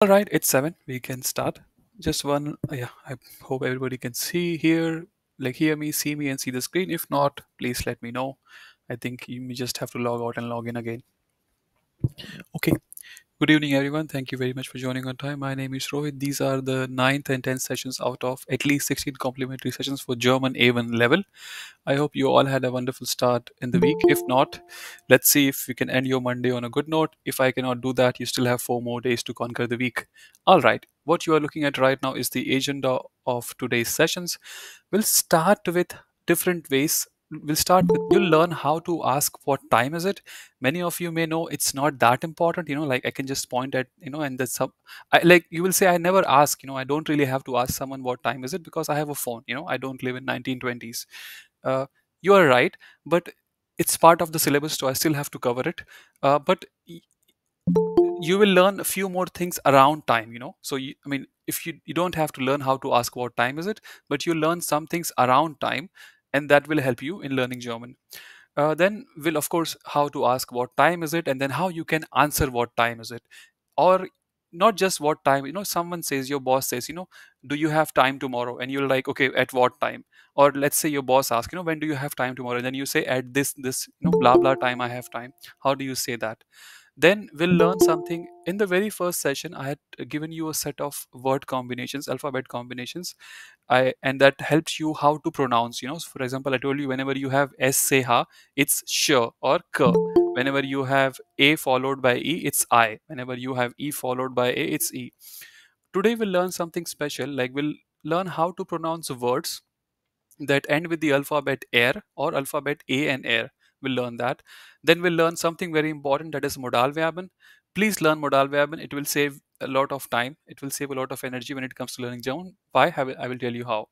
All right, it's 7. We can start. Just one. Yeah, I hope everybody can see here, like hear me, see me, and see the screen. If not, please let me know. I think you may just have to log out and log in again. Okay. Good evening, everyone. Thank you very much for joining on time. My name is Rohit. These are the ninth and 10th sessions out of at least 16 complimentary sessions for German A1 level. I hope you all had a wonderful start in the week. If not, let's see if we can end your Monday on a good note. If I cannot do that, you still have 4 more days to conquer the week. All right, what you are looking at right now is the agenda of today's sessions. We'll start with different ways. We'll start with you'll learn how to ask what time is it. Many of you may know it's not that important, like I can just point at, and that's some like you will say I never ask, I don't really have to ask someone what time is it because I have a phone, I don't live in 1920s. uh, you are right, but it's part of the syllabus, so I still have to cover it. But you will learn a few more things around time, so I mean, if you don't have to learn how to ask what time is it, but you learn some things around time, and that will help you in learning German. Then we'll of course how to ask what time is it, and then how you can answer what time is it. Or not just what time, someone says, your boss says, do you have time tomorrow, and you're like, okay, at what time? Or let's say your boss asks, when do you have time tomorrow, and then you say at this blah blah time I have time. How do you say that? Then we'll learn something. In the very first session, I had given you a set of word combinations, alphabet combinations. And that helps you how to pronounce. So for example, I told you whenever you have s say ha, it's sh or k. Whenever you have a followed by e, it's I. Whenever you have e followed by a, it's e. Today we'll learn something special. Like we'll learn how to pronounce words that end with the alphabet air or alphabet a and air. We'll learn that. Then we'll learn something very important, that is modal verben. Please learn modal verben. It will save a lot of time. It will save a lot of energy when it comes to learning German. Why? I will tell you how.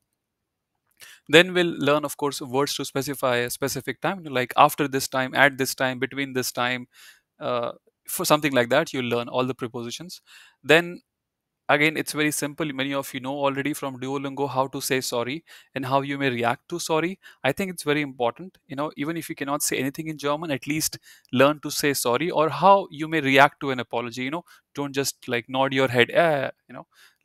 Then we'll learn, of course, words to specify a specific time, like after this time, at this time, between this time, uh, for something like that. You'll learn all the prepositions. Then again, it's very simple. Many of you know already from Duolingo how to say sorry and how you may react to sorry. I think it's very important. Even if you cannot say anything in German, at least learn to say sorry, or how you may react to an apology. Don't just like nod your head.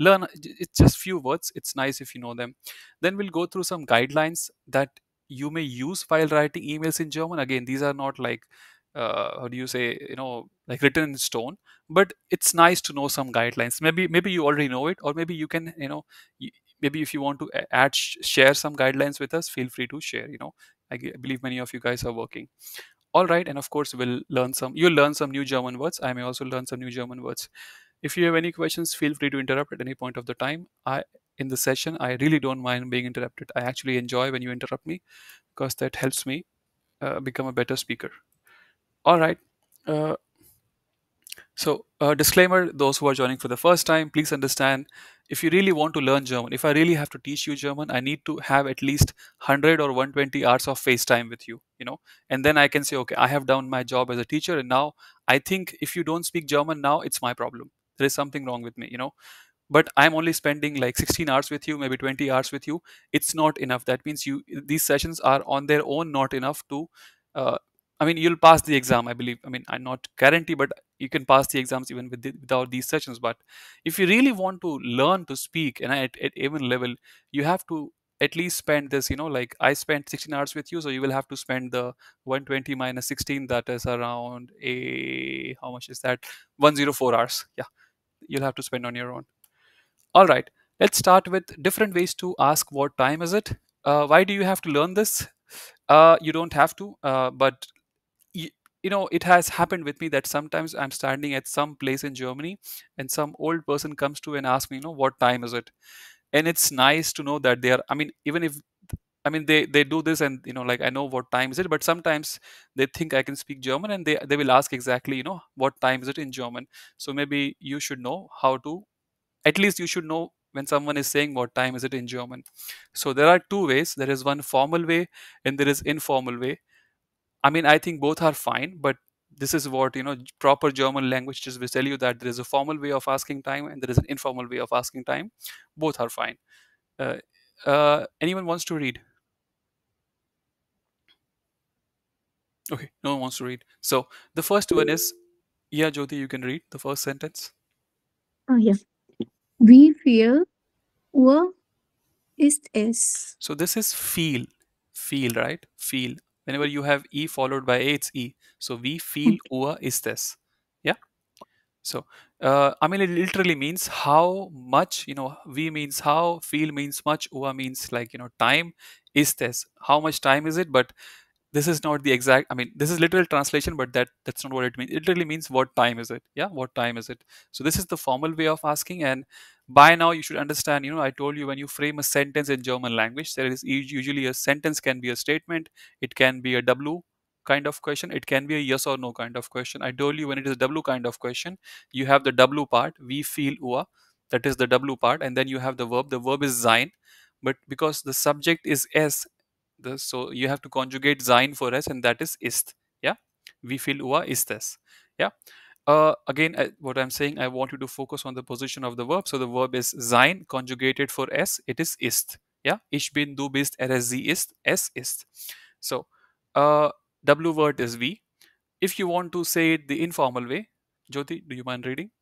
Learn. It's just few words. It's nice if you know them. Then we'll go through some guidelines that you may use while writing emails in German. Again, these are not like how do you say, like written in stone, but it's nice to know some guidelines. Maybe you already know it, or maybe you can, maybe if you want to share some guidelines with us, feel free to share. I believe many of you guys are working. All right, and of course you'll learn some new German words. I may also learn some new German words. If you have any questions, feel free to interrupt at any point of the time. In the session, I really don't mind being interrupted. I actually enjoy when you interrupt me because that helps me become a better speaker. All right. uh, disclaimer, those who are joining for the first time, please understand, if you really want to learn German, if I really have to teach you German, I need to have at least 100 or 120 hours of FaceTime with you, and then I can say, okay, I have done my job as a teacher, and now I think if you don't speak German now, it's my problem. There is something wrong with me. But I'm only spending like 16 hours with you, maybe 20 hours with you. It's not enough. That means these sessions are on their own not enough to uh, I mean, you'll pass the exam, I believe. I mean, I'm not guarantee, but you can pass the exams even without these sessions. But if you really want to learn to speak and at even level, you have to at least spend this, like I spent 16 hours with you, so you will have to spend the 120 minus 16, that is around a, how much is that, 104 hours. Yeah, you'll have to spend on your own. All right, let's start with different ways to ask what time is it. Why do you have to learn this? You don't have to, but you, it has happened with me that sometimes I'm standing at some place in Germany, and some old person comes to and asks me, what time is it? And it's nice to know that they are, I mean, even if, I mean, they do this, and like I know what time is it, but sometimes they think I can speak German, and they will ask exactly, what time is it in German. So maybe you should know how to, at least you should know when someone is saying what time is it in German. So there are two ways. There is one formal way, and there is informal way. I mean, I think both are fine, but this is what, proper German language just will tell you, that there is a formal way of asking time and there is an informal way of asking time. Both are fine. uh, Anyone wants to read? Okay, no one wants to read. So the first one is, yeah, Jyoti, you can read the first sentence. Yeah. Wie viel Uhr ist es? So this is feel, right? Feel. Whenever you have e followed by a, it's e. So we feel ua is this. Yeah. So I mean, it literally means how much. We means how, feel means much, ua means like time. Is this how much time is it? But this is not the exact, I mean, this is literal translation, but that's not what it means. It literally means what time is it. Yeah, what time is it? So this is the formal way of asking. And by now you should understand, I told you, when you frame a sentence in German language, there is usually a sentence can be a statement, it can be a w kind of question, it can be a yes or no kind of question. I told you, when it is a w kind of question, you have the w part, we feel ua, that is the w part, and then you have the verb is sein. But because the subject is s, so you have to conjugate sein for s, and that is ist. Yeah, we feel ua ist es. Yeah. Again, what I'm saying, I want you to focus on the position of the verb. So the verb is sein conjugated for s, it is ist. Yeah, ich bin, du bist, er ist, sie ist, es ist. So uh, w word is we. If you want to say it the informal way, Jyoti, do you mind reading?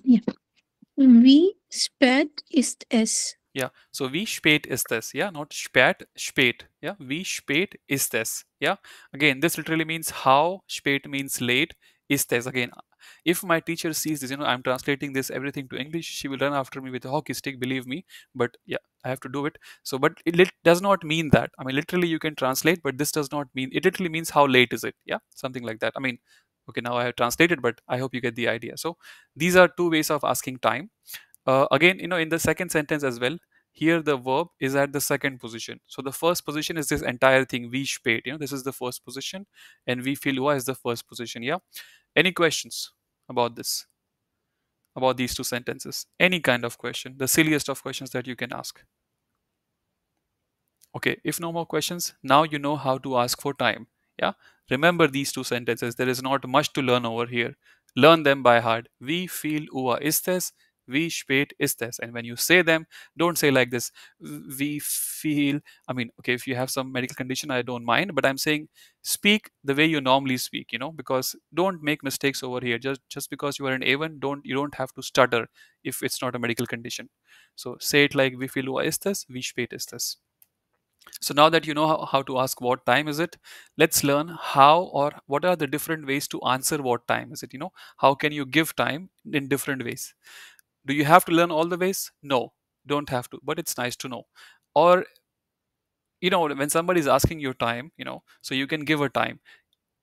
Ja. Wie spät ist es? Yeah. So wie spät ist es? Yeah, not spät, spät. Yeah. Wie spät ist es? Yeah. Again, this literally means how. Spät means late. Ist es? Again, if my teacher sees this, I'm translating this everything to English, she will run after me with a hockey stick. Believe me. But yeah, I have to do it. So, but it does not mean that. I mean, literally you can translate, but this does not mean. It literally means how late is it? Yeah, something like that. I mean, okay, now I have translated, but I hope you get the idea. So, these are two ways of asking time. Again, in the second sentence as well, here the verb is at the second position. So the first position is this entire thing, we spät. This is the first position, and we feel is the first position. Yeah. Any questions about this, about these two sentences? Any kind of question, the silliest of questions that you can ask. Okay, if no more questions, now you know how to ask for time. Yeah, remember these two sentences. There is not much to learn over here. Learn them by heart. Wie viel Uhr ist es? Wie spät ist es? And when you say them, don't say like this. We feel. I mean, okay, if you have some medical condition, I don't mind. But I'm saying, speak the way you normally speak. Because don't make mistakes over here. Just because you are an A1, you don't have to stutter if it's not a medical condition. So say it like, wie viel Uhr ist es? Wie spät ist es? So now that you know how to ask what time is it, let's learn how, or what are the different ways to answer what time is it. How can you give time in different ways? Do you have to learn all the ways? No, don't have to, but it's nice to know. Or when somebody is asking your time, so you can give a time.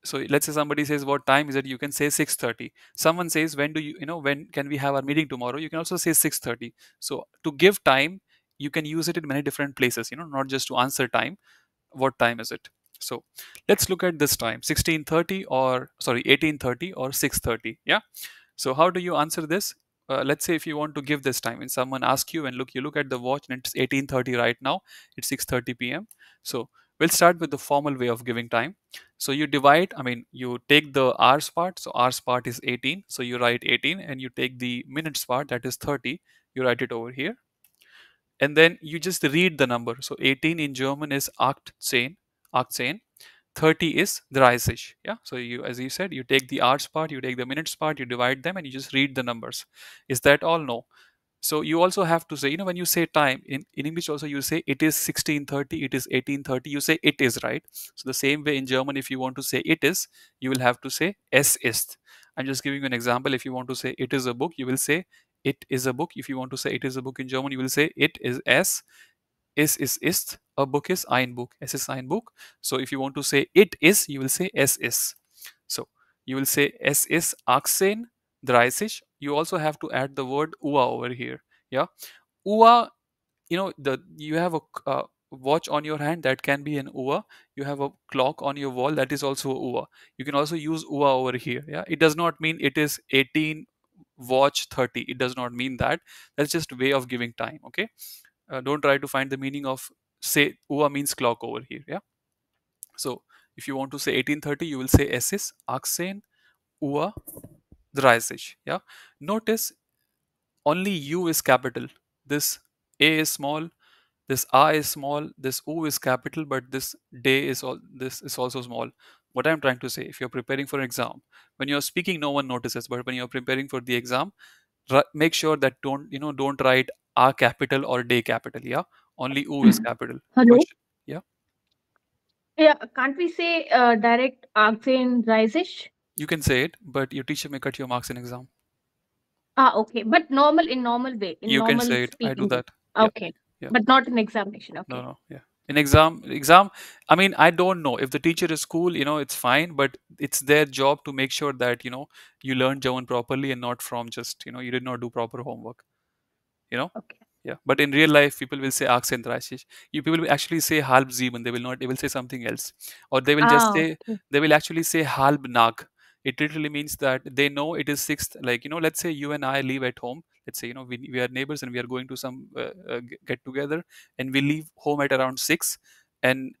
So let's say somebody says, what time is it? You can say 6:30. Someone says, when do when can we have our meeting tomorrow? You can also say 6:30. So to give time, you can use it in many different places, not just to answer time. What time is it? So let's look at this time, 16:30, or sorry, 18:30 or 6:30. Yeah. So how do you answer this? Let's say if you want to give this time, and someone asks you, and you look at the watch, and it's 18:30 right now, it's 6:30 p.m. So we'll start with the formal way of giving time. So you divide, I mean, you take the hours part. So hours part is 18, so you write 18, and you take the minutes part, that is 30, you write it over here, and then you just read the number. So 18 in German is 18, 30 is 30. Yeah. So you, as you said, you take the hours part, you take the minutes part, you divide them, and you just read the numbers. Is that all? No. So you also have to say, when you say time in English, also you say it is 16:30, it is 18:30, you say it is, right? So the same way in German, if you want to say it is, you will have to say es ist. I'm just giving you an example. If you want to say it is a book, you will say it is a book. If you want to say it is a book in German, you will say it is es ist, a book is ein Buch, es ist ein Buch. So if you want to say it is, you will say es ist. So you will say es ist 18:30. You also have to add the word ua over here. Yeah. Ua, you have a watch on your hand, that can be an ua. You have a clock on your wall, that is also a ua. You can also use ua over here. Yeah. It does not mean it is 18 watch 30. It does not mean that. That's just way of giving time. Okay. Don't try to find the meaning of, say, ua means clock over here. Yeah. So if you want to say 18:30, you will say es ist 18:30. Yeah. Notice only u is capital. This a is small, this a is small, this u is capital, but this day is all, this is also small. What I'm trying to say, if you're preparing for an exam, when you're speaking, no one notices, but when you're preparing for the exam, make sure that don't write a capital or day capital. Yeah, only u is capital. Hello? Question. Yeah, Yeah, can't we say direct Argentine rises? you can say it, but your teacher may cut your marks in exam. Ah, okay. But normal in normal way, in You can normal say it. I do speaking way. that. Yeah, Okay. yeah. But not in examination. No, Okay. no, yeah. In exam, I mean, I don't know if the teacher is cool, it's fine, but it's their job to make sure that you learn German properly and not from just you did not do proper homework. You know, Okay. yeah. But in real life, people will say Akzentraichig. You people will actually say halb sieben. They will not. They will say something else, or they will just Ah, say okay. they will actually say halb nach. It literally means that they know it is sixth. Like let's say you and I live at home. Let's say we are neighbors and we are going to some get together, and we leave home at around 6, and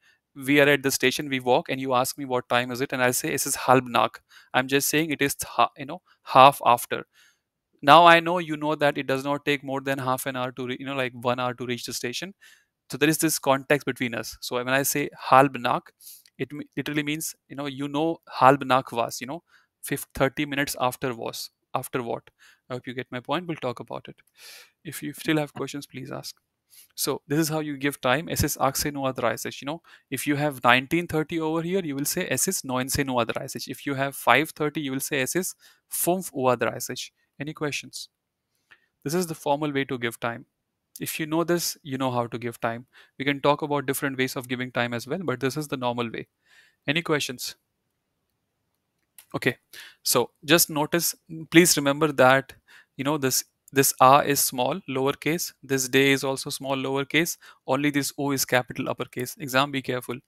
we are at the station. We walk, and you ask me what time is it, and I say this is halb nach. I'm just saying it is half after. Now I know that it does not take more than half an hour to like 1 hour to reach the station. So there is this context between us. So when I say halb nach, it literally means halb nach was 30 minutes after was after what. I hope you get my point. We'll talk about it. If you still have questions, please ask. So this is how you give time. Es ist 18:30. If you have 19:30 over here, you will say es ist 19:30. If you have 5:30, you will say es ist 5:30. Any questions? This is the formal way to give time. If you know this, you know how to give time. We can talk about different ways of giving time as well, but this is the normal way. Any questions? Okay. So just notice, please remember that this R is small, lowercase. This day is also small, lowercase. Only this O is capital, uppercase. Exam, be careful.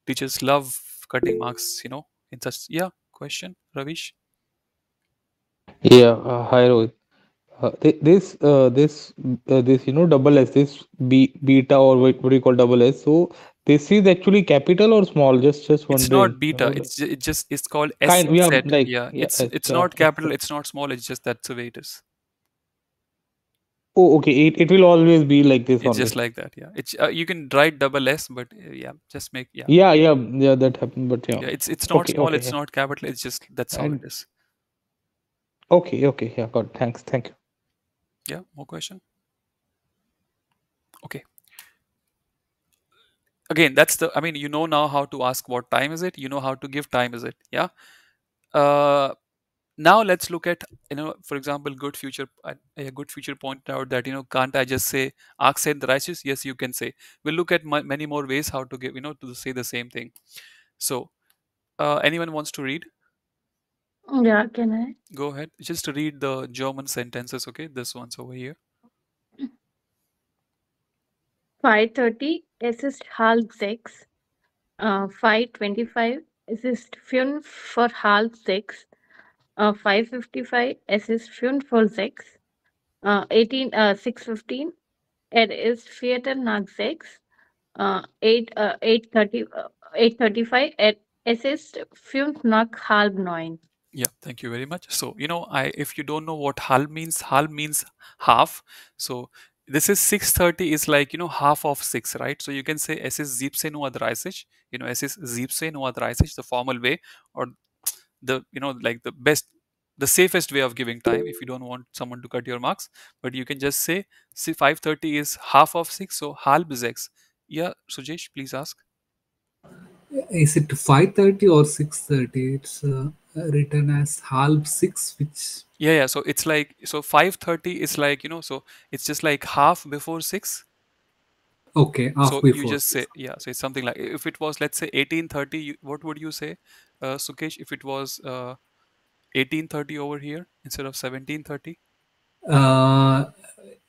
Teachers love cutting marks, in such. Yeah, question, Ravish? Yeah, hi Rohit. This double S, this beta, or what do you call double S? So this is actually capital or small? Just It's wondering. not beta. It's called S Kind, yeah, set. like, Yeah, yeah, it's yeah, not capital. It's not small. It's just that's the way it is. Oh, okay. It will always be like this It's just only. like that. Yeah. It's you can write double S, but yeah, just make yeah. Yeah, yeah, yeah. That happened, but yeah. Yeah, it's not Okay, small. okay, It's yeah. not capital. It's just that's how it And is. okay, okay, yeah. God, thanks, thank you. Yeah. More question. Okay. Again, that's the. I mean, you know now how to ask what time is it. You know how to give time is it. Yeah. Uh, Now let's look at for example, good future. A good future pointed out that can't I just say ask said the righteous? Yes, you can say. We'll look at many more ways how to give to say the same thing. So anyone wants to read? Yeah, can I? Go ahead. Just read the German sentences. Okay, this one's over here. 5:30, es ist halb sechs. 5:25, es ist fünf vor halb sechs. 5:55, es ist fünf vor sechs. 6:15, it is Viertel nach sechs. 8:30, 8:35, es ist fünf nach halb neun. Yeah, thank you very much. So, I if you don't know what halb means half. So this is 6:30 is like, half of 6, right? So you can say es ist 17:30. Es ist 17:30, the formal way, or the, like the safest way of giving time if you don't want someone to cut your marks. But you can just say, see, 5:30 is half of 6, so halb 6. Yeah, Sujesh, please ask. Is it 5:30 or 6:30? It's written as half six, which Yeah, so it's like, so 5:30 is like, so it's just like half before 6. okay, half So you before just six. say, yeah, so it's something like, if it was, let's say, 18:30, what would you say, Sukesh, if it was 18:30 over here instead of 17:30? Uh,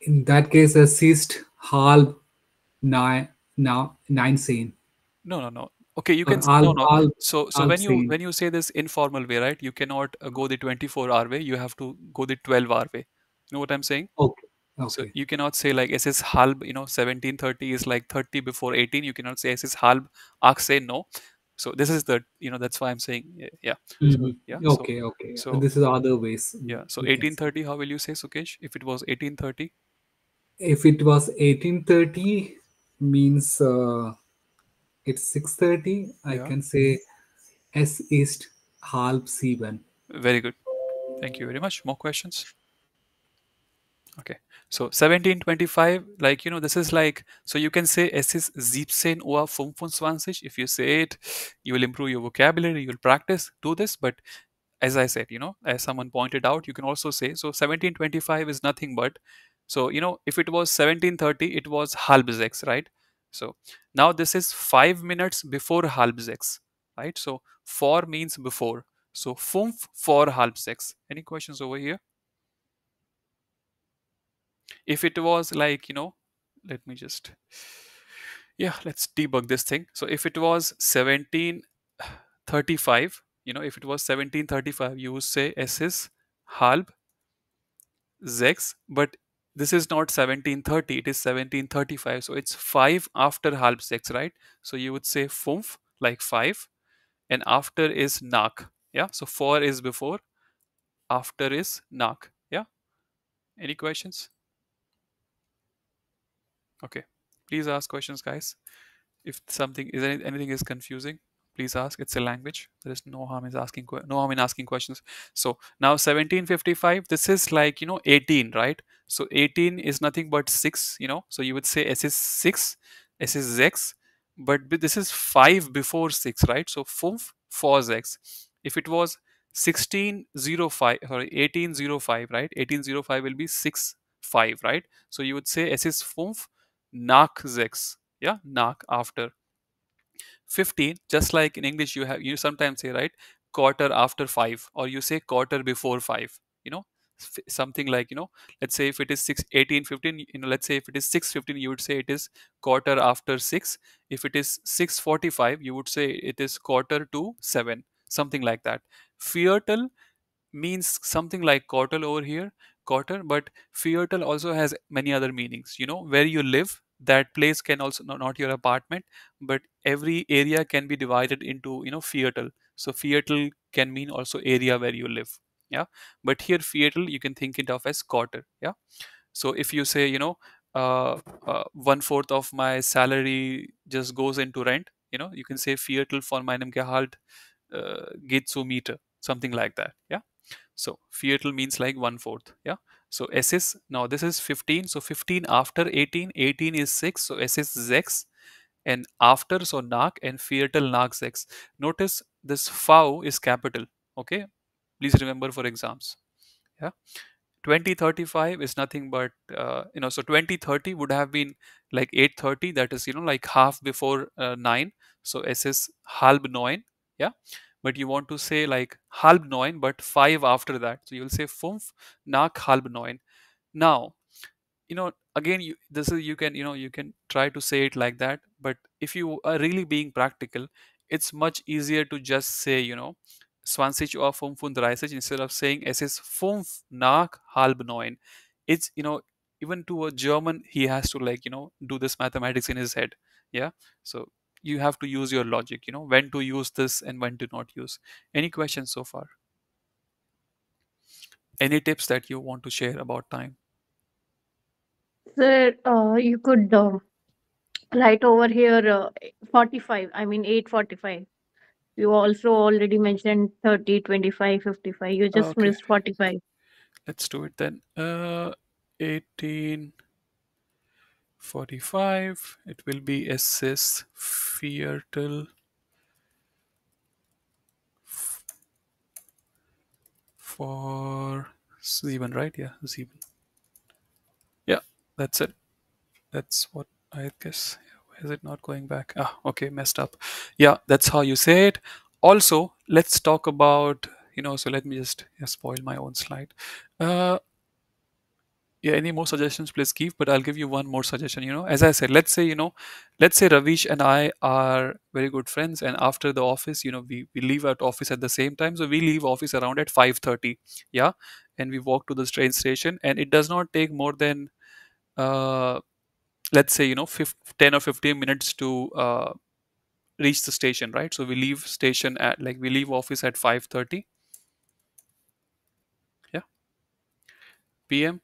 in that case, assist half nine now 9 scene No, no, no. Okay, you or can half no, no. half So half when you scene. say this informal way, right? You cannot go the 24-hour way. You have to go the 12-hour way. You know what I'm saying? Okay, So okay. you cannot say like S is halb, 17:30 is like 30 before 18. You cannot say S is halb, ask say no. So this is the, that's why I'm saying, yeah. So yeah, so Okay, okay. so This is other ways yeah, so we can say. 18:30, how will you say, Sukesh, if it was 18:30? If it was 18:30, means it's 6:30. I Yeah. can say Es ist halb sieben. Very good. Thank you very much. More questions? Okay. So 1725, like, this is like, so you can say es ist 17 Uhr 25. If you say it, you will improve your vocabulary, you will practice, do this. But as I said, as someone pointed out, you can also say, so 1725 is nothing but, so, if it was 1730, it was halb sechs, right? So now this is 5 minutes before halb sechs, right? So for means before. So fünf vor halb sechs. Any questions over here? If it was like, let me just, yeah, let's debug this thing. So if it was 1735, if it was 1735, you would say es ist halb sechs, but this is not 1730, it is 1735. So it's 5 after halb sechs, right? So you would say fünf, like 5, and after is nach. Yeah, so 4 is before, after is nach. Yeah, any questions? Okay, please ask questions, guys. If something is anything is confusing, please ask. It's a language. There is no harm in asking no harm in asking questions. So now 1755, this is like 18, right? So 18 is nothing but 6, so you would say s is 6, s is x, but this is 5 before 6, right? So 5 for x. If it was 1605, sorry, 1805, right? 1805 will be 6 5, right? So you would say s is 5 nach 6. Yeah, nach after 15. Just like in English, you sometimes say, right, quarter after 5, or you say quarter before 5, something like, let's say if it is 6 18 15, let's say if it is 6:15, you would say it is quarter after 6. If it is 6:45, you would say it is quarter to 7, something like that. Viertel means something like quarter over here, quarter, but viertel also has many other meanings. Where you live, that place can also, not your apartment, but every area can be divided into, viertel. So viertel can mean also area where you live. Yeah, but here viertel, you can think it of as quarter. Yeah, so if you say, 1/4 of my salary just goes into rent, you can say viertel von meinem Gehalt geht zu Miete, something like that. Yeah, so viertel means like 1/4. Yeah, so s is, now this is 15, so 15 after 18, 18 is 6, so s is 6, and after, so nach, and viertel nach 6. Notice this v is capital. Okay, please remember for exams. Yeah, 2035 is nothing but, so 2030 would have been like 8:30, that is, like half before 9, so s is halb neun. Yeah, but you want to say like halb neun, but 5 after that, so you'll say fünf nach halb neun. Now, again, this is, you can, you can try to say it like that, but if you are really being practical, it's much easier to just say, 20 Uhr 35, instead of saying es ist fünf nach halb neun. It's, even to a German, he has to, like, do this mathematics in his head. Yeah, so you have to use your logic, when to use this and when to not use. Any questions so far? Any tips that you want to share about time? Sir, you could write over here 45, I mean 8:45. You also already mentioned 30, 25, 55. You just Okay, missed 45. let's do it then. 1845. It will be SS Viertel for Sieben, right? Yeah, Sieben. Yeah, that's it. That's what I guess. Why is it not going back? Ah, okay, messed up. Yeah, that's how you say it. Also, let's talk about, so let me just, yeah, spoil my own slide. Uh, yeah, any more suggestions, please give, but I'll give you one more suggestion. As I said, let's say Ravish and I are very good friends, and after the office, we leave at office at the same time, so we leave office around at 5:30. Yeah, and we walk to the train station, and it does not take more than, uh, let's say, 10 or 15 minutes to reach the station, right? So we leave station at, like, we leave office at 5:30. Yeah, p.m.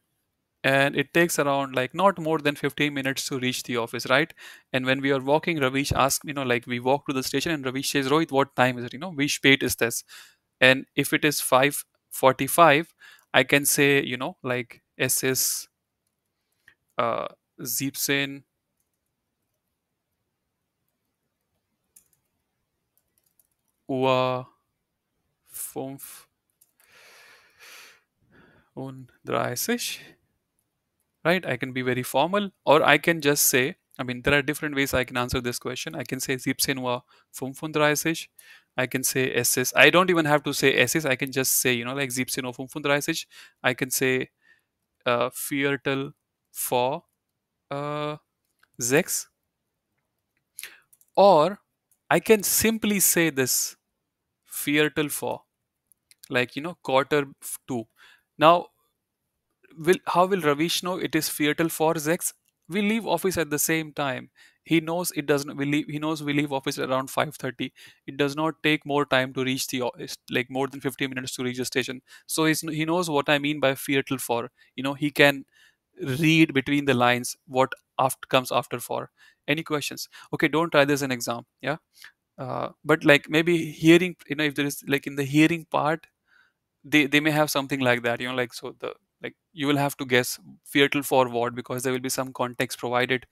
and it takes around like not more than 15 minutes to reach the office, right? And when we are walking, Ravish asks, like we walk to the station and Ravish says, Rohit, what time is it, which date is this? And if it is 5:45, I can say, like es ist uh 17 Uhr 35, right? I can be very formal, or I can just say, I mean, there are different ways I can answer this question. I can say 17 Uhr 35. I can say es ist. I don't even have to say es ist. I can just say, like 17 Uhr 35. I can say Viertel vor uh, 6. Or I can simply say this Viertel vor, like, quarter to. Now, how will Ravish know it is Viertel vor 6? We leave office at the same time. He knows it doesn't. He knows we leave office around 5:30. It does not take more time to reach the office, like more than 50 minutes to reach the station. So he knows what I mean by Viertel vor. He can read between the lines what after comes after for. Any questions? Okay, don't try this in exam. Yeah. But like maybe hearing, if there is like in the hearing part, they may have something like that, like so the like you will have to guess fearful for what, because there will be some context provided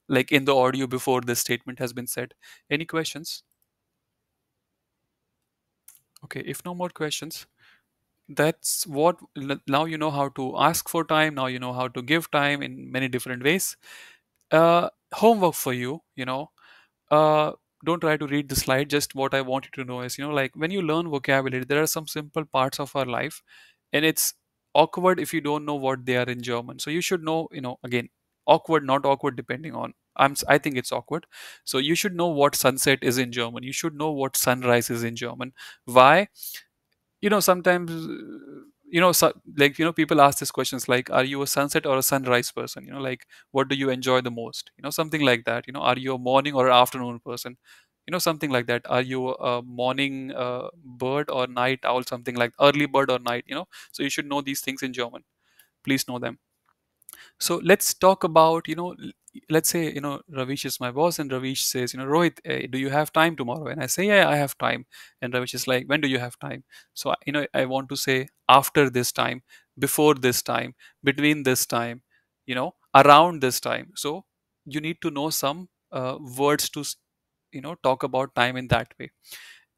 like in the audio before the statement has been said. Any questions? Okay, if no more questions, that's what now you know how to ask for time, now you know how to give time in many different ways. Homework for you, uh, don't try to read the slide. Just what I want you to know is, like when you learn vocabulary, there are some simple parts of our life, and it's awkward if you don't know what they are in German. So you should know, again, awkward, not awkward, depending on. I think it's awkward. So you should know what sunset is in German. You should know what sunrise is in German. Why? Sometimes like people ask these questions like, are you a sunset or a sunrise person? Like, what do you enjoy the most? Something like that. Are you a morning or afternoon person? Something like that. Are you a morning bird or night owl? Something like early bird or night. So you should know these things in German. Please know them. So let's talk about, let's say, Ravish is my boss and Ravish says, Rohit, do you have time tomorrow? And I say, yeah, I have time. And Ravish is like, when do you have time? So, I want to say after this time, before this time, between this time, around this time. So you need to know some words to, talk about time in that way.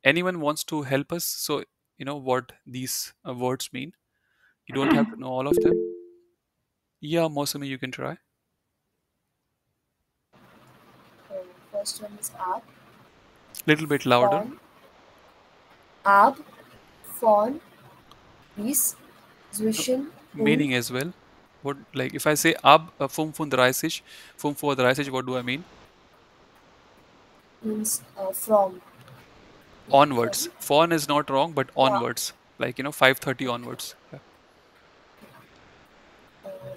Anyone wants to help us? So, what these words mean. You don't have to know all of them. Yeah, Mosami, you can try. First one is ab, Little bit louder. fawn, ab, fawn, bis, zwischen, Meaning und as well. What, like if I say ab 35, 35, what do I mean? means from. Onwards. Sorry. Fawn is not wrong, but Yeah. onwards. Like 5:30 onwards. Yeah.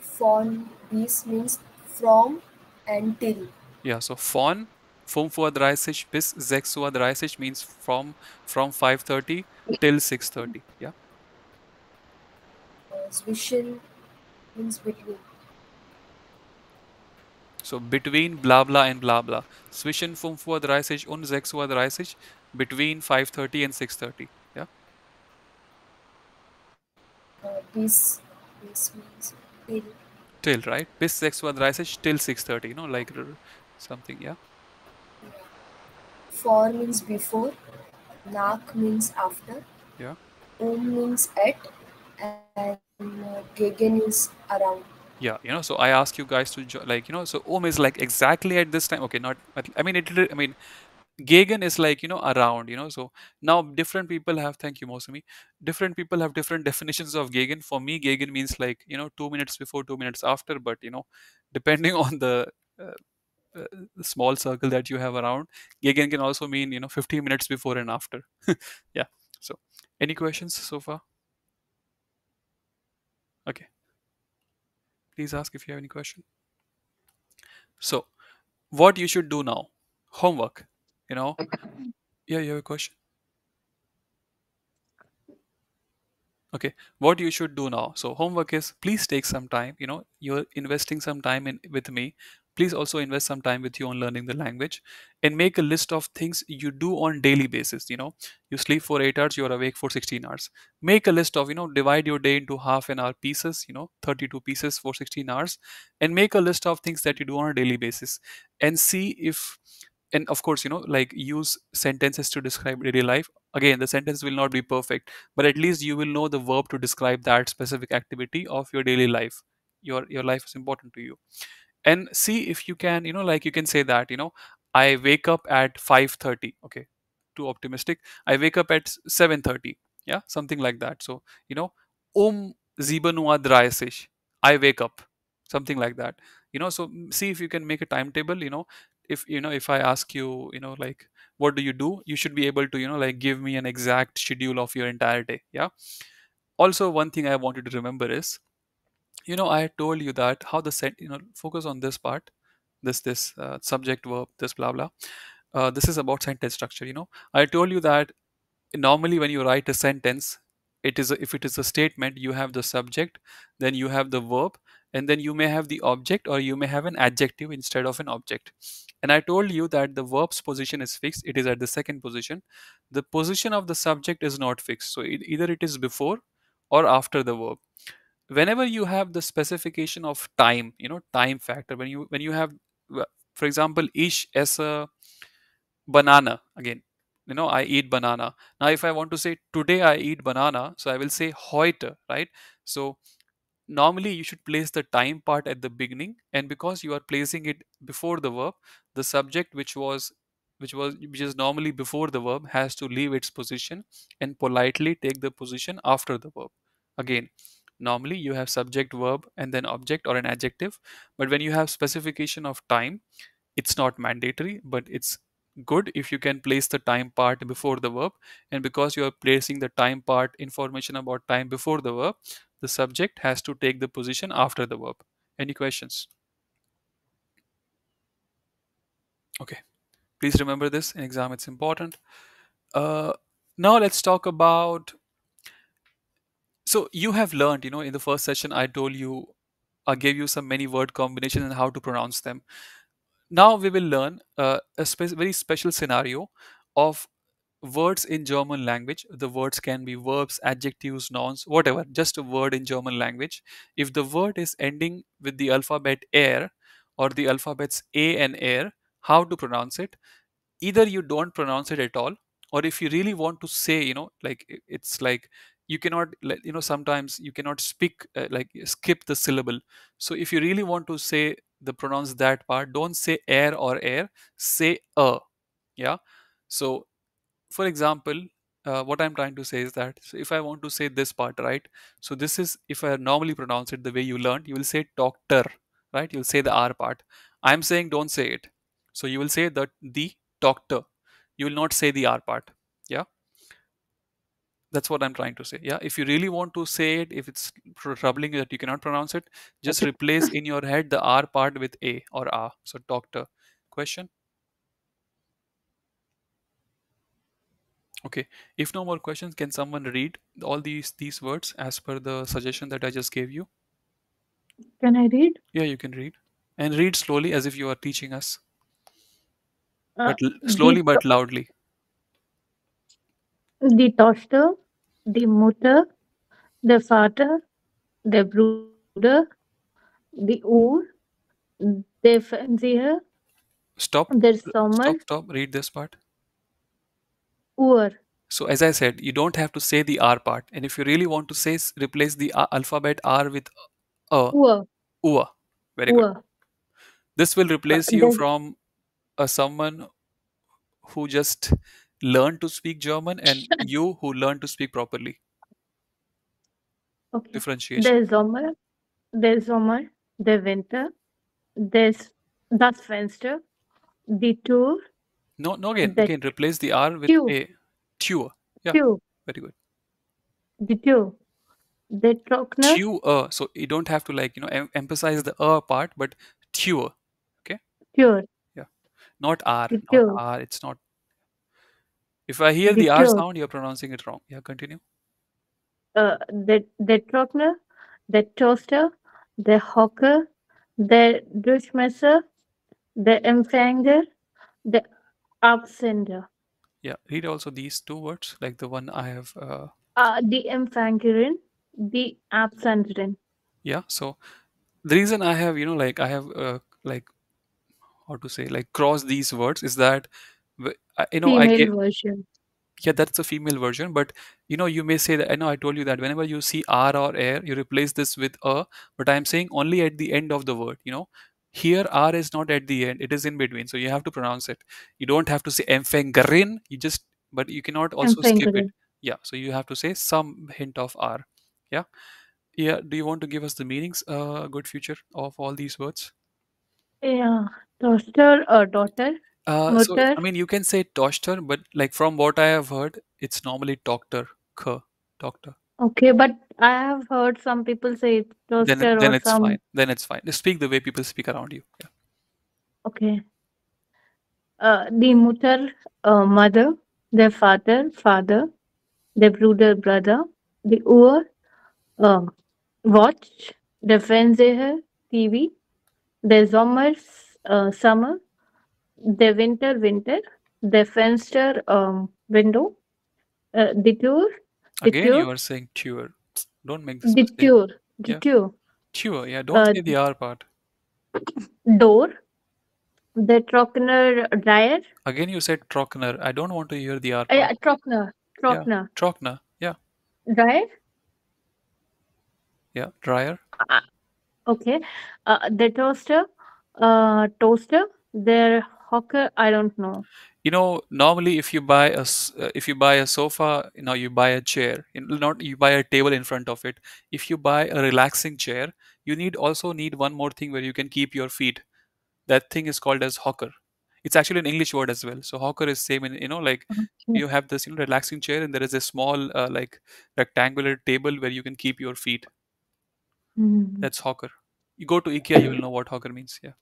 Fawn, bis means from and till. Yeah. So fawn 35 bis 6:30 means from 5:30 till 6:30. Yeah. Zwischen means between. So between blah blah and blah blah. Zwischen 35 und 6:30, between 5:30 and 6:30. Yeah. Bis means till. Till, right? Bis 6:30 till 6:30. Like something. Yeah. For means before. Nach means after. Yeah. Means at. And gegen is around. Yeah, so I ask you guys to like, so is like exactly at this time. Okay, not I mean I mean gegen is like, around, so now different people have, thank you Mosami, different people have different definitions of gegen. For me, gegen means like, 2 minutes before, 2 minutes after, but depending on uh, the small circle that you have around, gegen can also mean, 15 minutes before and after. Yeah. So any questions so far? Okay, please ask if you have any question. So what you should do now, homework, you know yeah, you have a question. Okay, what you should do now, so homework is, please take some time, you're investing some time in with me, please also invest some time with you on learning the language, and make a list of things you do on daily basis. You sleep for 8 hours, you're awake for 16 hours. Make a list of, divide your day into half an hour pieces, 32 pieces for 16 hours, and make a list of things that you do on a daily basis, and see if, and of course, like, use sentences to describe daily life. Again, the sentence will not be perfect, but at least you will know the verb to describe that specific activity of your daily life. Your life is important to you, and see if you can, like, you can say that, I wake up at 5:30. Okay, too optimistic. I wake up at 7:30. Yeah, something like that. So, you know 7:30 I wake up, something like that. So, see if you can make a timetable. If I ask you, like, what do, you should be able to, like, give me an exact schedule of your entire day. Yeah. Also, one thing I wanted to remember is, I told you that how the set, focus on this part, this subject verb, this blah blah. This is about sentence structure. I told you that normally when you write a sentence, if it is a statement, you have the subject, then you have the verb, and then you may have the object, or you may have an adjective instead of an object. And I told you that the verb's position is fixed, it is at the second position. The position of the subject is not fixed, so either it is before or after the verb. Whenever you have the specification of time, time factor, when you have, for example, ish as a banana. Again, I eat banana. Now if I want to say today I eat banana, so I will say heute, right? So normally you should place the time part at the beginning, and because you are placing it before the verb, the subject, which is normally before the verb, has to leave its position and politely take the position after the verb. Again, normally you have subject, verb, and then object or an adjective, but when you have specification of time, it's not mandatory, but it's good if you can place the time part before the verb. And because you are placing the time part information about time before the verb, the subject has to take the position after the verb. Any questions? Okay, please remember this in exam, it's important. uh, Now let's talk about, so you have learned, in the first session I told you, I gave you some many word combinations and how to pronounce them. Now we will learn very special scenario of words in German language. The words can be verbs, adjectives, nouns, whatever, just a word in German language. If the word is ending with the alphabet air, or the alphabets A and air, how to pronounce it? Either you don't pronounce it at all, or if you really want to say, like, it's like, you cannot sometimes you cannot speak, like, skip the syllable. So if you really want to say the pronounce that part, don't say air or air, say a. Yeah. So for example, what I'm trying to say is that, so if I want to say this part, right? So this is, if I normally pronounce it the way you learned, you will say doctor, right? You'll say the R part. I'm saying don't say it. So you will say the doctor. You will not say the R part. Yeah. That's what I'm trying to say. Yeah. If you really want to say it, if it's troubling you that you cannot pronounce it, just replace in your head the R part with A or A. So doctor. Question? Okay. If no more questions, can someone read all these words as per the suggestion that I just gave you? Can I read? Yeah, you can read. And read slowly as if you are teaching us. Uh, But slowly die, but loudly. die Tochter, die Mutter, der Vater, der Bruder, die Uhr, der Fernseher, Stop. der Sommer, Stop. Read this part. Uhr, So as I said, you don't have to say the R part. And if you really want to say, replace the alphabet R with a, Uhr, ua. Very good. Uhr. This will replace you Der, from someone who just learned to speak German, and you who learned to speak properly. okay. Differentiation. Der Sommer, der Winter, das Fenster, die Tür, No, no, again, der replace the R with Tür, a. Tue. Yeah, Tür, very good. die Tür, der Trockner, Tue. So you don't have to, like, emphasize the part, but tue. Okay. Tür, Yeah. Not R. die Not Tür, R. It's not. If I hear die the R Tür, sound, you're pronouncing it wrong. Yeah. Continue. der Trockner, der Toaster, der Hocker, der Durchmesser, der Empfänger, der Absender. Yeah, read also these two words, like the one I have. Die Empfängerin, die Absenderin. Yeah, so the reason I have, like I have, like, how to say, like, cross these words is that, I Female get. version. Yeah, that's a female version, but you may say that, I know I told you that whenever you see r or air, you replace this with a, but I'm saying only at the end of the word. Here r is not at the end, it is in between, so you have to pronounce it. You don't have to say empfängerin, but you cannot also skip it. Empfängerin. Yeah, so you have to say some hint of r. Yeah. Yeah, do you want to give us the meanings, good future, of all these words? Ja, Toaster, daughter, So Mutter. I mean, you can say toaster, but like from what I have heard, it's normally doctor, doctor. Okay, but I have heard some people say it's Then toaster then or it's fine. some. Then it's fine. Just speak the way people speak around you. Yeah. Okay. Die Mutter, mother, der Vater, father, der Bruder, brother, die Uhr, uh, watch, der Fernseher, TV, der Sommer, summer, der Winter, winter, der Fenster, window, die Tür, die Again, you Tür, are saying tour. Don't make this die mistake. Tür, die Yeah. Tür, Tour. Yeah. Don't say the R part. door, der Trockner, dryer, Again, you said Trockner. I don't want to hear the R yeah, part. Trockner, Yeah. Trockner, Trockner. Yeah. dryer, Yeah. Dryer. uh, okay, the toaster, toaster, their hawker, I don't know. Normally, if you buy a sofa, you buy a chair. Not you buy a table in front of it. If you buy a relaxing chair, you also need one more thing where you can keep your feet. That thing is called as hawker. It's actually an English word as well. So hawker is same in, like, Okay. you have this relaxing chair, and there is a small like rectangular table where you can keep your feet. Mm. That's hawker. You go to IKEA, you will know what hawker means. Yeah.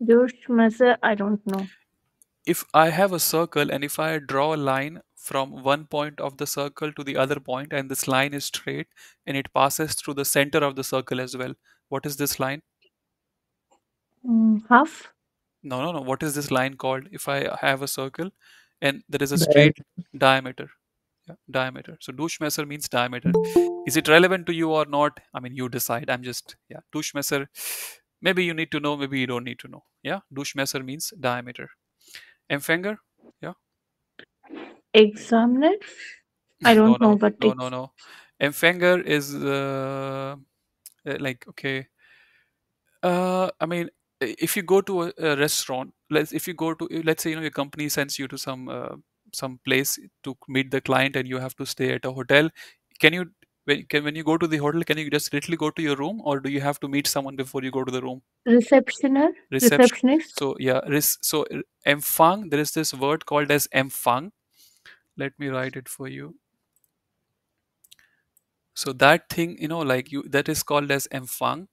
Durchmesser, I don't know. If I have a circle and if I draw a line from one point of the circle to the other point, and this line is straight and it passes through the center of the circle as well, what is this line? Half, No, no, no. What is this line called? If I have a circle and there is a Diameter. straight diameter. Yeah, diameter. So Durchmesser means diameter. Is it relevant to you or not? I mean, you decide. Yeah, Durchmesser. Maybe you need to know, maybe you don't need to know. Yeah, Durchmesser means diameter. Empfänger? Yeah. examiner, I No, don't know, no, but no, no, no. Empfänger is like, okay. I mean, if you go to a restaurant, if you go to, let's say, your company sends you to some place to meet the client, and you have to stay at a hotel. Can you when you go to the hotel, can you just literally go to your room, or do you have to meet someone before you go to the room? receptionist. So yeah, Empfang. There is this word called as Empfang. Let me write it for you. So that thing, like that is called as Empfang.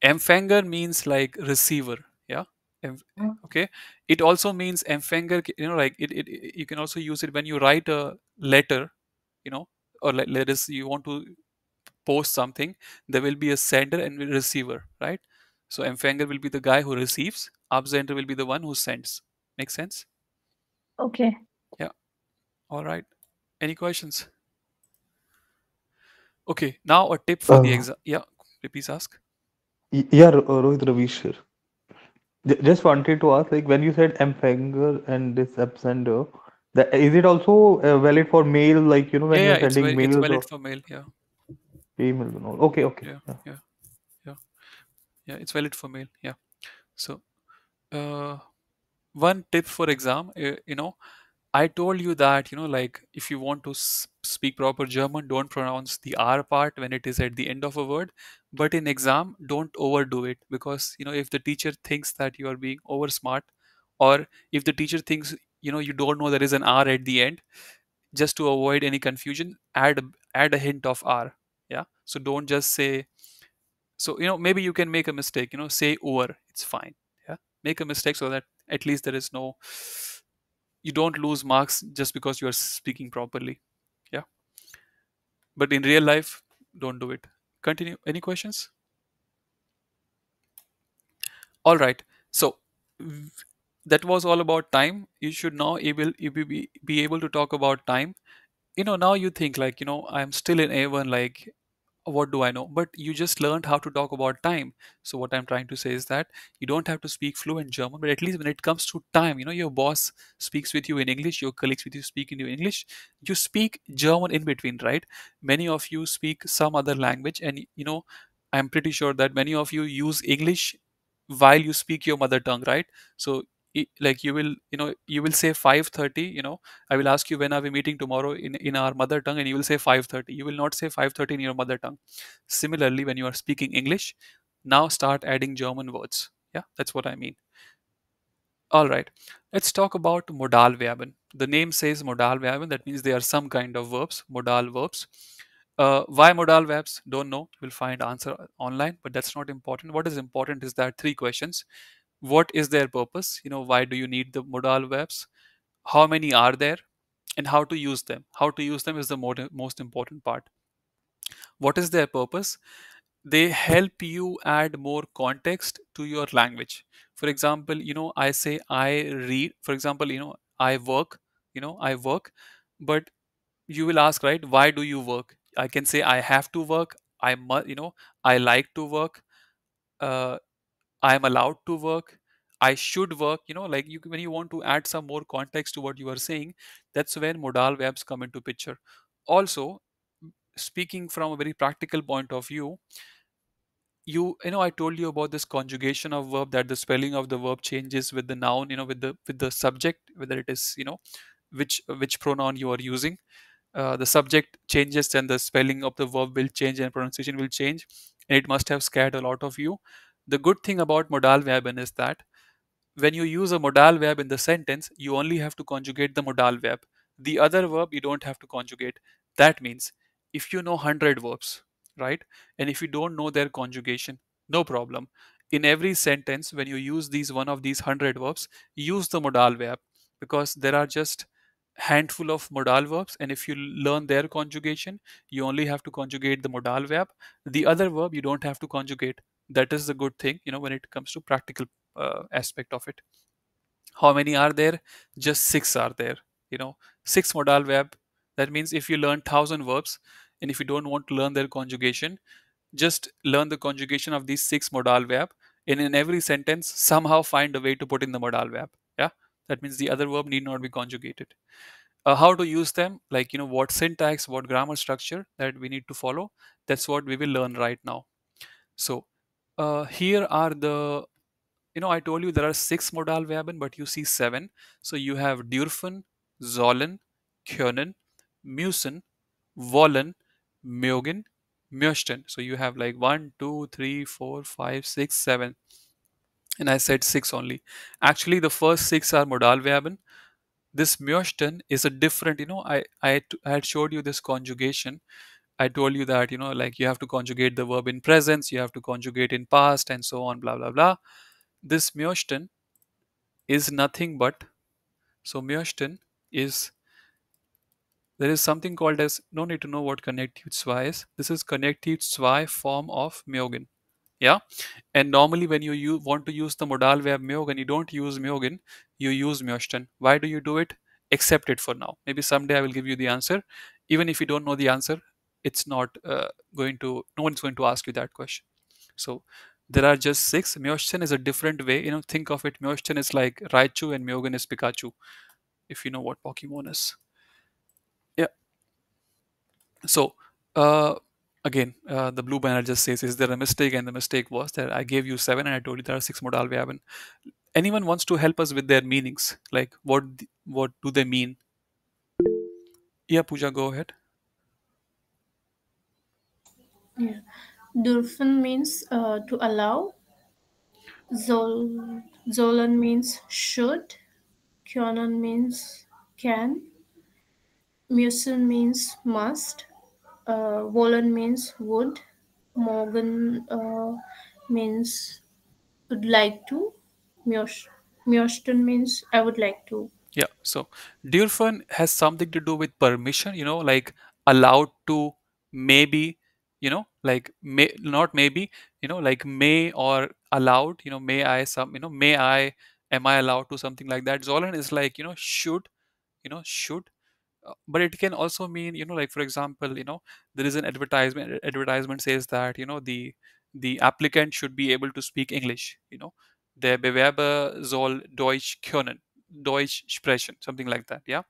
Empfänger means like receiver. Yeah. Em- okay. It also means Empfänger, like you can also use it when you write a letter, or like let us you want to post something. There will be a sender and a receiver, right? So Empfänger will be the guy who receives. Absender will be the one who sends. Make sense? Okay. Yeah. All right. Any questions? Okay. Now a tip for the Uh, exam. Yeah. Please ask. yeah, Rohit Ravish here. Just wanted to ask, like when you said empfänger and this absender, that is it also valid for mail, like when Yeah. Yeah. you're sending It's mails valid or for mail. Yeah. email and all? Okay, okay. Yeah. Yeah. Yeah. Yeah. Yeah. It's valid for mail. Yeah. So, uh, one tip for exam, I told you that, like if you want to speak proper German, don't pronounce the R part when it is at the end of a word. But in exam, don't overdo it, because, if the teacher thinks that you are being over smart, or if the teacher thinks, you don't know there is an R at the end, just to avoid any confusion, add a hint of R. Yeah. So don't just say, so maybe you can make a mistake, say over, it's fine. Yeah. Make a mistake so that at least there is no, you don't lose marks just because you are speaking properly. but in real life, don't do it. Continue. Any questions? All right. So v- that was all about time. You should now be able to talk about time. Now you think like, I'm still in A1, like what do I know? But you just learned how to talk about time. So what I'm trying to say is that you don't have to speak fluent German, but at least when it comes to time, your boss speaks with you in English, your colleagues with you speak in English, you speak German in between, right? Many of you speak some other language, and I'm pretty sure that many of you use English while you speak your mother tongue, right? So like you will say 5:30. I will ask you, when are we meeting tomorrow, in our mother tongue, and you will say 5:30. You will not say 5:30 in your mother tongue. Similarly, when you are speaking English, now start adding German words. Yeah, that's what I mean. All right, let's talk about modal verben. The name says modal verben. That means they are some kind of verbs, modal verbs. Why modal verbs? Don't know. We'll find answer online, but that's not important. What is important is that three questions. What is their purpose? Why do you need the modal verbs? How many are there? And how to use them. How to use them is the most important part. What is their purpose? They help you add more context to your language. For example, I say I read. For example, I work. I work. But you will ask, right, why do you work? I can say I have to work. I must, I like to work. uh, I am allowed to work. I should work. Like when you want to add some more context to what you are saying, that's when modal verbs come into picture. Also, speaking from a very practical point of view, I told you about this conjugation of verb, that the spelling of the verb changes with the noun, with the subject, whether it is, which pronoun you are using. The subject changes and the spelling of the verb will change and pronunciation will change, and it must have scared a lot of you. The good thing about modal verb is that when you use a modal verb in the sentence, you only have to conjugate the modal verb. The other verb you don't have to conjugate. That means if you know 100 verbs, right, and if you don't know their conjugation, no problem. In every sentence, when you use these one of these 100 verbs, use the modal verb, because there are just handful of modal verbs, and if you learn their conjugation, you only have to conjugate the modal verb. The other verb you don't have to conjugate. That is the good thing, when it comes to practical aspect of it. How many are there? Just six are there. Six modal verb. That means if you learn 1,000 verbs, and if you don't want to learn their conjugation, just learn the conjugation of these six modal verb, and in every sentence somehow find a way to put in the modal verb. Yeah, that means the other verb need not be conjugated. How to use them, like what syntax, what grammar structure that we need to follow, that's what we will learn right now. So here are the, I told you there are six modal verben, but you see seven. So you have dürfen, sollen, können, müssen, wollen, mögen, möchten. So you have like 1, 2, 3, 4, 5, 6, 7. And I said six only. Actually, the first six are modal verben. This möchten is a different, I had showed you this conjugation. I told you that, like you have to conjugate the verb in presence, you have to conjugate in past, and so on, blah, blah, blah. This möchten is nothing but, so möchten is, there is something called as, no need to know what connective zwei is. This is connective zwei form of mögen. Yeah. And normally when you want to use the modal verb mögen, you don't use mögen, you use möchten. Why do you do it? Accept it for now. Maybe someday I will give you the answer. Even if you don't know the answer, it's not going to, no one's going to ask you that question. So there are just six. Möchten is a different way. Think of it. Möchten is like Raichu and Mögen is Pikachu, if you know what Pokemon is. Yeah. So uh, again, the blue banner just says, "Is there a mistake?" And the mistake was that I gave you seven, and I told you there are six modal verben. Anyone wants to help us with their meanings? Like what do they mean? Yeah, Pooja, go ahead. Yeah. Dürfen means to allow. Sollen means should. Können means can. Müssen means must. Wollen means would. Morgen means would like to. Möchten means I would like to. Yeah. So dürfen has something to do with permission. Like allowed to maybe, like not maybe, like may or allowed, may I some, may I, am I allowed to, something like that. Sollen is like, should, should. But it can also mean, like for example, there is an advertisement says that, the applicant should be able to speak English, der Bewerber soll Deutsch können, Deutsch sprechen, something like that. Yeah,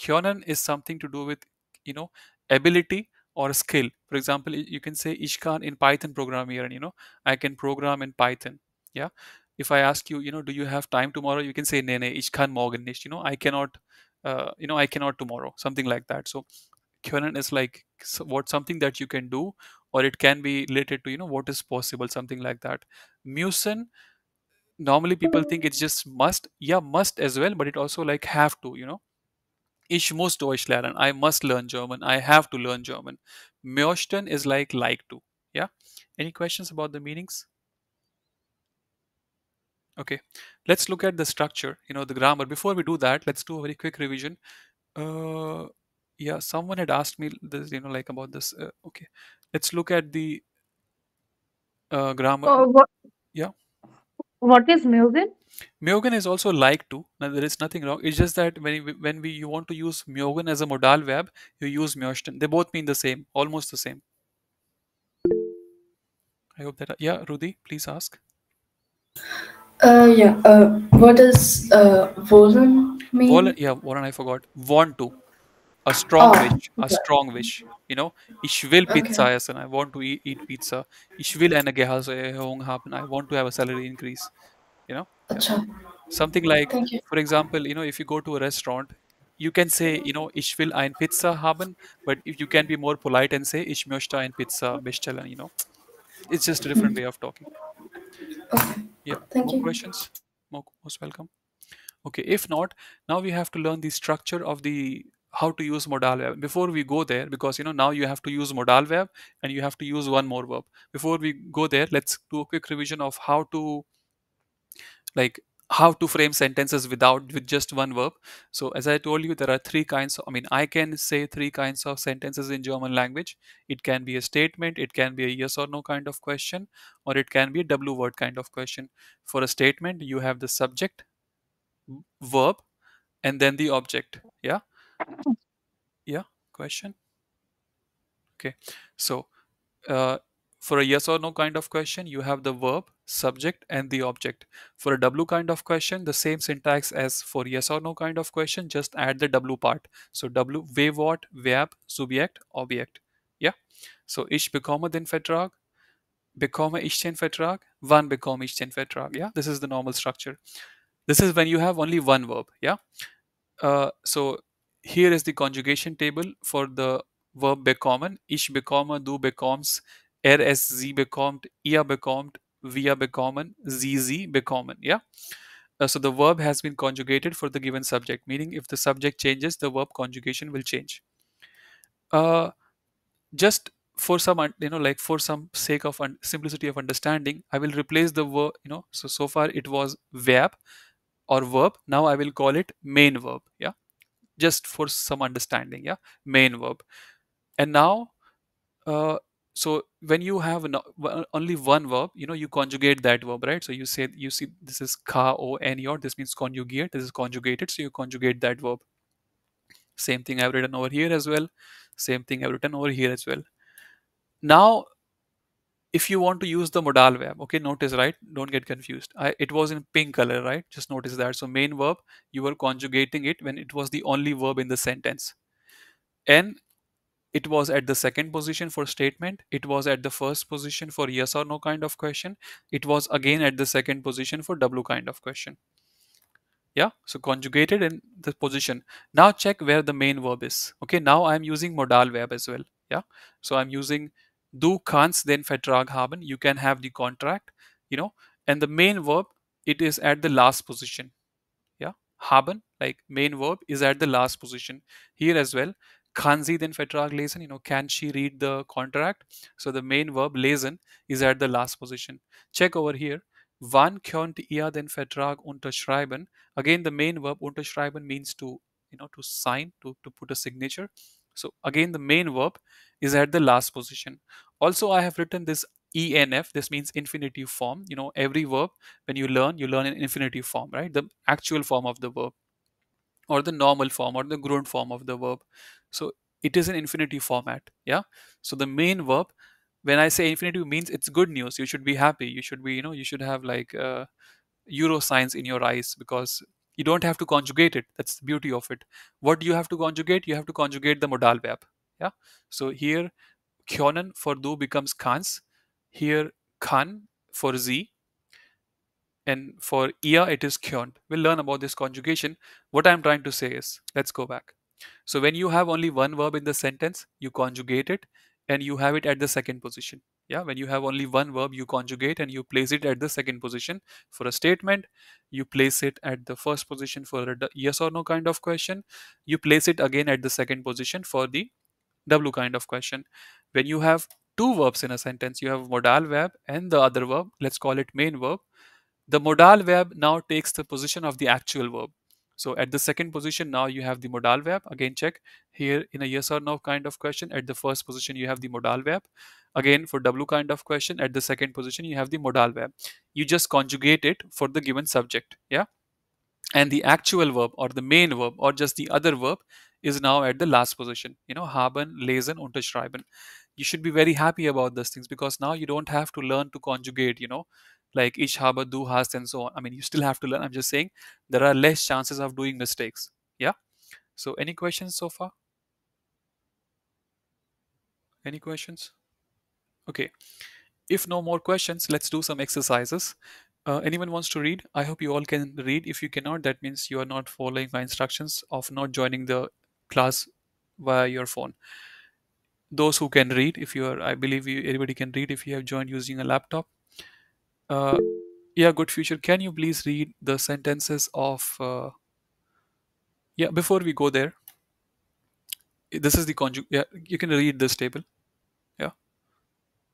können is something to do with, you know ability or skill. For example, you can say ich kann in Python programmieren, I can program in Python. Yeah, if I ask you, do you have time tomorrow, you can say nee nee, ich kann morgen nicht, I cannot, I cannot tomorrow, something like that. So können is like what, something that you can do, or it can be related to, what is possible, something like that. Müssen, normally people think it's just must. Yeah, must as well, but it also like have to, ich muss Deutsch lernen, I must learn German, I have to learn German. Möchten is like to. Yeah, any questions about the meanings? Okay, let's look at the structure, the grammar. Before we do that, let's do a very quick revision. uh yeah, someone had asked me this, like about this. Okay, let's look at the grammar. Oh, Yeah, what is Mugen? Myogen is also like to. Now, there is nothing wrong. It's just that when you want to use Myogen as a modal verb, you use Myosten. They both mean the same, almost the same. I hope that. Yeah, Rudy, please ask. Yeah. What does wollen mean? Yeah, Warren, I forgot. Want to. A strong Oh, wish. A yeah. strong wish. Ich will Okay. Pizza essen. I want to eat pizza. Ich will eine Gehaltserhöhung haben. I want to have a salary increase. Yeah. Acha. Something like, Thank you. for example, if you go to a restaurant, you can say, ich will ein Pizza haben, but if you can be more polite and say, ich möchte ein Pizza bestellen, it's just a different way of talking. Okay. Yeah, Thank more you. questions? Most welcome. Okay, if not, now we have to learn the structure of the how to use modal verb. Before we go there, because now you have to use modal verb and you have to use one more verb. Before we go there, let's do a quick revision of like how to frame sentences with just one verb. So as I told you, there are three kinds I mean, I can say three kinds of sentences in German language. It can be a statement, it can be a yes or no kind of question, or it can be a w word kind of question. For a statement, you have the subject, verb, and then the object. Yeah, question. Okay, so uh, for a yes or no kind of question, you have the verb, subject, and the object. For a W kind of question, the same syntax as for yes or no kind of question, just add the W part. So W, wer, what, Verb, Subjekt, Objekt. Yeah. So ich bekomme den Vertrag, bekomme ich den Vertrag, wann bekomme ich den Vertrag. Yeah, this is the normal structure. This is when you have only one verb. Yeah. So here is the conjugation table for the verb bekommen. Ich bekomme, du bekommst, es, sie bekommt, ihr bekommt, wir bekommen, sie bekommen. Yeah. So the verb has been conjugated for the given subject, meaning if the subject changes, the verb conjugation will change. Just for some, like for some sake of simplicity of understanding, I will replace the verb. So far it was verb or verb. Now I will call it main verb. Yeah, just for some understanding. Yeah, main verb. And now uh, so when you have only one verb, you conjugate that verb, right? So you see this is ka o n or this means conjugate, this is conjugated, so you conjugate that verb. Same thing I've written over here as well, same thing I've written over here as well. Now if you want to use the modal verb, okay, notice, right, don't get confused. It was in pink color, right? Just notice that. So main verb, you were conjugating it when it was the only verb in the sentence. And it was at the second position for statement, it was at the first position for yes or no kind of question, it was again at the second position for w kind of question. Yeah, so conjugated in the position. Now check where the main verb is. Okay, now I'm using modal verb as well. Yeah, so I'm using du kannst den Vertrag haben, you can have the contract, and the main verb, it is at the last position. Yeah, haben, like main verb, is at the last position here as well. Kann sie den Vertrag lesen, can she read the contract? So the main verb lesen is at the last position. Check over here. Wann könnt ihr den Vertrag unterschreiben? Again, the main verb unterschreiben means to, to sign, to put a signature. So again, the main verb is at the last position. Also, I have written this ENF. This means infinitive form. Every verb when you learn in infinitive form, right? The actual form of the verb, or the normal form, or the grown form of the verb. So it is an infinitive format. Yeah. So the main verb, when I say infinitive, means it's good news. You should be happy. You should be, you should have like euro signs in your eyes, because you don't have to conjugate it. That's the beauty of it. What do you have to conjugate? You have to conjugate the modal verb. Yeah. So here, können for do becomes kans. Here, kan for z, and for ia it is kyon. We'll learn about this conjugation. What I'm trying to say is, let's go back. So when you have only one verb in the sentence, you conjugate it and you have it at the second position. Yeah, when you have only one verb, you conjugate and you place it at the second position. For a statement, you place it at the first position. For a yes or no kind of question, you place it again at the second position for the W kind of question. When you have two verbs in a sentence, you have modal verb and the other verb, let's call it main verb. The modal verb now takes the position of the actual verb. So at the second position, now you have the modal verb. Again, check here in a yes or no kind of question. At the first position, you have the modal verb. Again, for W kind of question, at the second position, you have the modal verb. You just conjugate it for the given subject. Yeah. And the actual verb or the main verb or just the other verb is now at the last position. Haben, lesen, unterschreiben. You should be very happy about these things, because now you don't have to learn to conjugate, like ich habe, du hast, and so on. I mean, you still have to learn. I'm just saying there are less chances of doing mistakes. Yeah. So any questions so far? Any questions? Okay. If no more questions, let's do some exercises. Anyone wants to read? I hope you all can read. If you cannot, that means you are not following my instructions of not joining the class via your phone. Those who can read, if you are, I believe everybody can read if you have joined using a laptop. Uh, yeah, good future. Can you please read the sentences of? Yeah, before we go there, this is the conjugate. Yeah, you can read this table. Yeah,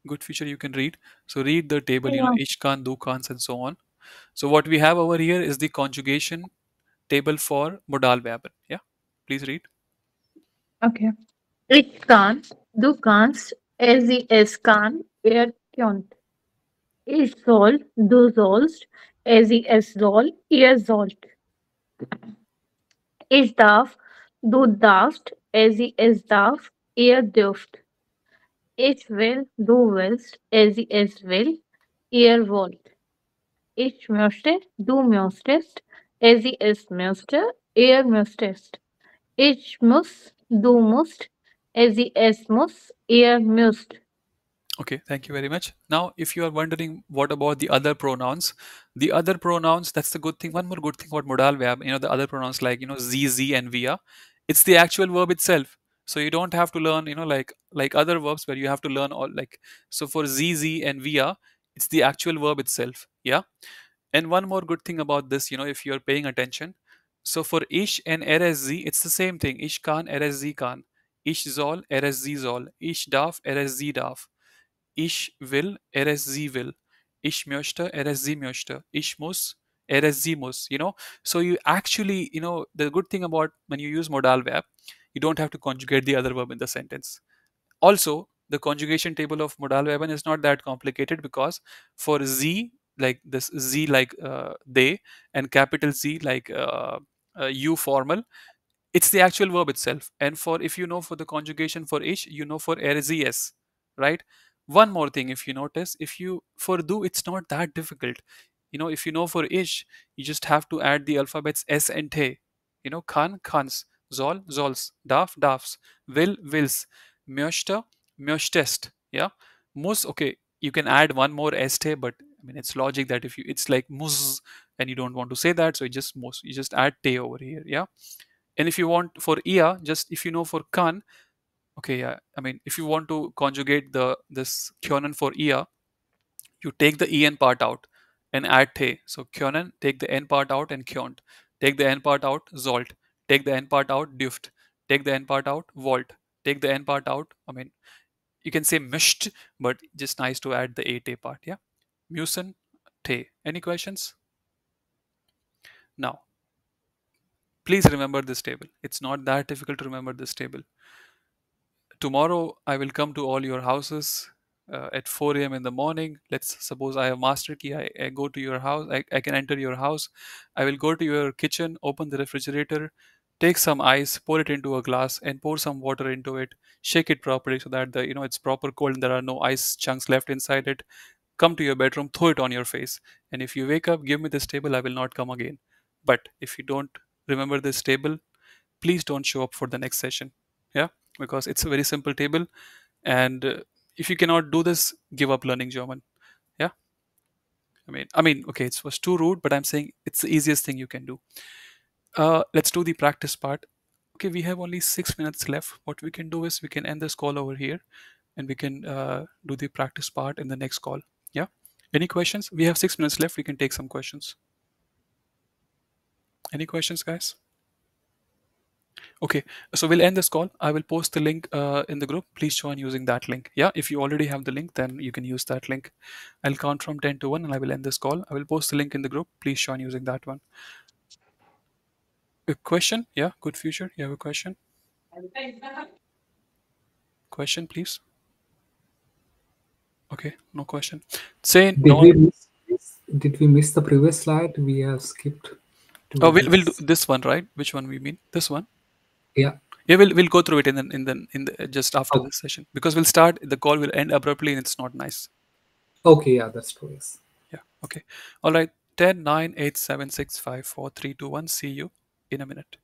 good future. You can read. So read the table. Yeah. Ich kann, du kannst, and so on. So what we have over here is the conjugation table for modal verb. Yeah, please read. Okay. Ich kann, du kannst, sie es kann, könnt. Ich soll, du sollst, sie es soll, ihr sollt. Ich darf, du darfst, sie es darf, ihr dürft. Ich will, du willst, sie es will, ihr wollt. Ich möchte, du möchtest, sie es möchte, ihr müsstest. Ich muss, du musst, sie es muss, ihr müsst. Okay, thank you very much. Now, if you are wondering what about the other pronouns, that's the good thing. One more good thing about modal verb, the other pronouns like, z, z, and via, it's the actual verb itself. So you don't have to learn, like other verbs where you have to learn all like, so for z, z, and via, it's the actual verb itself. Yeah. And one more good thing about this, if you're paying attention, so for ish and rsz, it's the same thing. Ish kan, rsz kan. Ish zol, rsz zol. Ish darf, rsz darf. Ich will, sie will. Ich möchte, sie möchte. Ich muss, sie muss. So you actually, the good thing about when you use modal verb, you don't have to conjugate the other verb in the sentence. Also, the conjugation table of modal verb is not that complicated, because for z, like this z like they, and capital Z like you formal, it's the actual verb itself. And for, if you know for the conjugation for ish, for rzs, right? One more thing, if you notice, if you for do, it's not that difficult. If you know for ish, you just have to add the alphabets s and te. Kan, kans, zol, zols, darf, darfs, will, wills, möchte, möchtest. Yeah. Muss, okay, you can add one more este, but I mean, it's logic that if you, it's like mus, and you don't want to say that, so you just mus, you just add te over here. Yeah. And if you want for ia, just if you know for kan, okay, yeah. I mean, if you want to conjugate this kyonen for ia, you take the en part out and add te. So kyonen, take the n part out, and kyont. Take the n part out, zolt. Take the n part out, dürft. Take the n part out, volt. Take the n part out. I mean, you can say mischt, but just nice to add the a te part. Yeah, müssen, te. Any questions? Now, please remember this table. It's not that difficult to remember this table. tomorrow I will come to all your houses at 4 a.m. in the morning. Let's suppose I have master key. I go to your house. I can enter your house. I will go to your kitchen, open the refrigerator, take some ice, pour it into a glass, and pour some water into it. Shake it properly so that it's proper cold and there are no ice chunks left inside it. Come to your bedroom, throw it on your face, and if you wake up, give me this table. I will not come again. But if you don't remember this table, please don't show up for the next session. Yeah, because it's a very simple table, and if you cannot do this, give up learning German. Yeah, I mean, okay, it was too rude, but I'm saying it's the easiest thing you can do. Let's do the practice part. Okay, we have only 6 minutes left. What we can do is we can end this call over here, and we can do the practice part in the next call. Yeah, any questions? We have 6 minutes left. We can take some questions. Any questions, guys? Okay, so we'll end this call. I will post the link in the group. Please join using that link. Yeah, if you already have the link, then you can use that link. I'll count from 10 to 1 and I will end this call. I will post the link in the group. Please join using that one. A question? Yeah, good future. You have a question? Question, please. Okay, no question. Say Did no. we miss, did we miss the previous slide? We have skipped to Oh, we'll do this. this one, right? Which one we mean? This one? Yeah. Yeah, we'll go through it in the just after Okay. this session, because we'll start, the call will end abruptly and it's not nice. Okay. Yeah, that's true. Yes. Yeah. Okay. All right. 10, 9, 8, 7, 6, 5, 4, 3, 2, 1. See you in a minute.